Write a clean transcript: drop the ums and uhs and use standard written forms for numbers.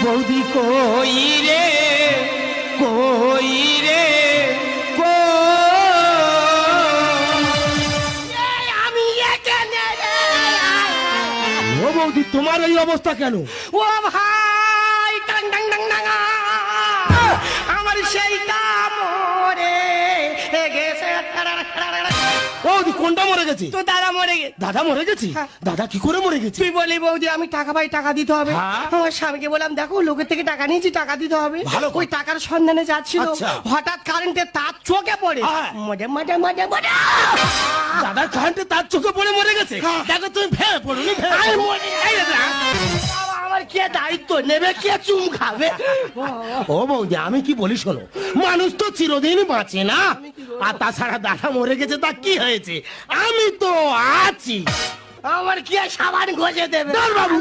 বৌদি কই রে কই রে আমি এখানে রে। ও বৌদি তোমার এই অবস্থা কেন? ও ভাই টাং টাং টাং টাং আমার সেই মরে গেছে। বৌদি কোনটা মরে গেছে? তো দাদা মরে গেছে। দাদা মরে গেছে? হ্যাঁ। দাদা কি করে মরে গেছে? তুই বলি বৌদি আমি টাকা পাই, টাকা দিতে হবে। হ্যাঁ। আমার স্বামীকে বললাম দেখো লোকের থেকে টাকা নিয়েছি, টাকা দিতে হবে। ভালো। ওই টাকার সন্ধানে যাচ্ছিল, আচ্ছা। হঠাৎ কারেন্টের তার চোখে পড়ে হ্যাঁ। মজা মজা মজা মজা দাদার কারেন্টে তার চোখে পড়ে মরে গেছে? হ্যাঁ। দেখো তুমি ভেবে পড়ুনি আমি মরে গেছি। বাবা, আমার কে দায়িত্ব নেবে, কে চুম খাবে? ও বৌদি আমি কি বলি শোনো, মানুষ তো চিরদিন বাঁচে না। আর তাছাড়া দাদা মরে গেছে তা কি হয়েছে, আমি তো আছি। আমার কে সাবান ঘষে দেবে? ধর বাবু।